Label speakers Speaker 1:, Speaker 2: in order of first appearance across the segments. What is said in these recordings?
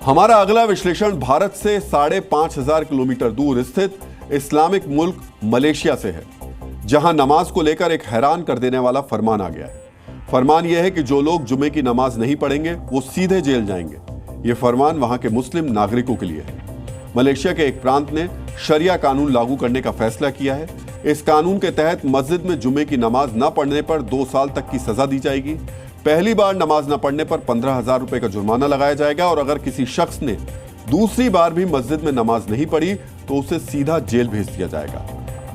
Speaker 1: हमारा अगला विश्लेषण भारत से 5,500 किलोमीटर दूर स्थित इस्लामिक मुल्क मलेशिया से है, जहां नमाज को लेकर एक हैरान कर देने वाला फरमान आ गया है। फरमान यह है कि जो लोग जुमे की नमाज नहीं पढ़ेंगे वो सीधे जेल जाएंगे। यह फरमान वहां के मुस्लिम नागरिकों के लिए है। मलेशिया के एक प्रांत ने शरिया कानून लागू करने का फैसला किया है। इस कानून के तहत मस्जिद में जुमे की नमाज न पढ़ने पर 2 साल तक की सजा दी जाएगी। पहली बार नमाज न पढ़ने पर 15,000 रुपए का जुर्माना लगाया जाएगा और अगर किसी शख्स ने दूसरी बार भी मस्जिद में नमाज नहीं पढ़ी तो उसे सीधा जेल भेज दिया जाएगा।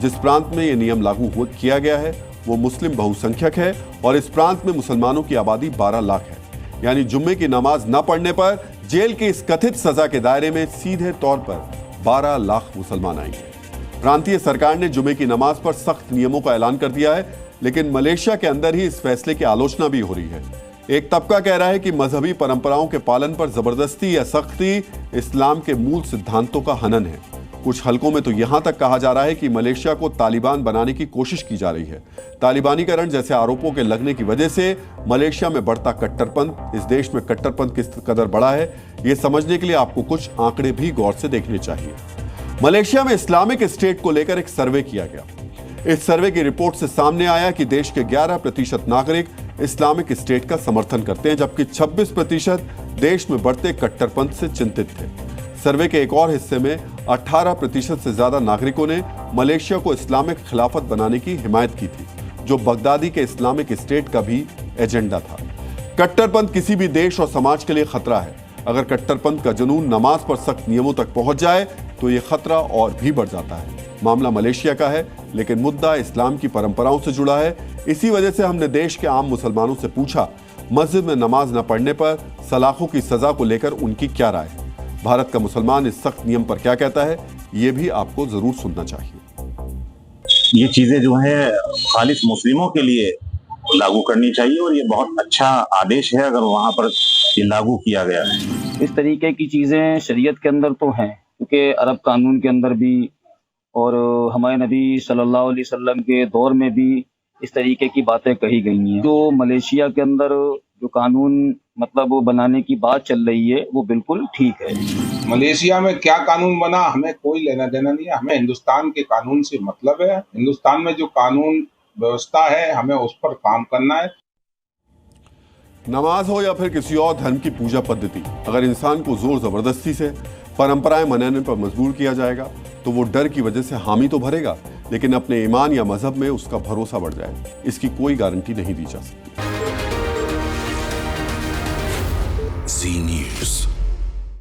Speaker 1: जिस प्रांत में यह नियम लागू किया गया है वो मुस्लिम बहुसंख्यक है और इस प्रांत में मुसलमानों की आबादी 12 लाख है। यानी जुम्मे की नमाज न पढ़ने पर जेल की इस कथित सजा के दायरे में सीधे तौर पर 12 लाख मुसलमान आएंगे। प्रांतीय सरकार ने जुमे की नमाज पर सख्त नियमों का ऐलान कर दिया है, लेकिन मलेशिया के अंदर ही इस फैसले की आलोचना भी हो रही है। एक तबका कह रहा है कि मजहबी परंपराओं के पालन पर जबरदस्ती या सख्ती इस्लाम के मूल सिद्धांतों का हनन है। कुछ हलकों में तो यहां तक कहा जा रहा है कि मलेशिया को तालिबान बनाने की कोशिश की जा रही है। तालिबानीकरण जैसे आरोपों के लगने की वजह से मलेशिया में बढ़ता कट्टरपंथ, इस देश में कट्टरपंथ किस कदर बढ़ा है, यह समझने के लिए आपको कुछ आंकड़े भी गौर से देखने चाहिए। मलेशिया में इस्लामिक स्टेट को लेकर एक सर्वे किया गया। इस सर्वे की रिपोर्ट से सामने आया कि देश के 11% नागरिक इस्लामिक स्टेट का समर्थन करते हैं, जबकि 26% देश में बढ़ते कट्टरपंथ से चिंतित थे। सर्वे के एक और हिस्से में 18% से ज्यादा नागरिकों ने मलेशिया को इस्लामिक खिलाफत बनाने की हिमायत की थी, जो बगदादी के इस्लामिक स्टेट का भी एजेंडा था। कट्टरपंथ किसी भी देश और समाज के लिए खतरा है। अगर कट्टरपंथ का जुनून नमाज पर सख्त नियमों तक पहुंच जाए तो यह खतरा और भी बढ़ जाता है। मामला मलेशिया का है, लेकिन मुद्दा इस्लाम की परंपराओं से जुड़ा है। इसी वजह से हमने देश के आम मुसलमानों से पूछा, मस्जिद में नमाज न पढ़ने पर सलाखों की सजा को लेकर उनकी क्या राय है। भारत का मुसलमान इस सख्त नियम पर क्या कहता है, ये भी आपको जरूर सुनना चाहिए।
Speaker 2: ये चीजें जो है खालिस मुस्लिमों के लिए लागू करनी चाहिए और ये बहुत अच्छा आदेश है अगर वहां पर ये लागू किया गया है।
Speaker 3: इस तरीके की चीजें शरीयत के अंदर तो हैं, क्योंकि अरब कानून के अंदर भी और हमारे नबी सल्लल्लाहु अलैहि वसल्लम के दौर में भी इस तरीके की बातें कही गई हैं। जो मलेशिया के अंदर जो कानून मतलब वो बनाने की बात चल रही है वो बिल्कुल ठीक है।
Speaker 4: मलेशिया में क्या कानून बना हमें कोई लेना देना नहीं है। हमें हिंदुस्तान के कानून से मतलब है। हिंदुस्तान में जो कानून व्यवस्था है हमें उस पर काम करना है।
Speaker 1: नमाज हो या फिर किसी और धर्म की पूजा पद्धति, अगर इंसान को जोर जबरदस्ती से परंपराएं मनाने पर मजबूर किया जाएगा तो वो डर की वजह से हामी तो भरेगा, लेकिन अपने ईमान या मजहब में उसका भरोसा बढ़ जाएगा। इसकी कोई गारंटी नहीं दी जा सकती।
Speaker 5: Zee News।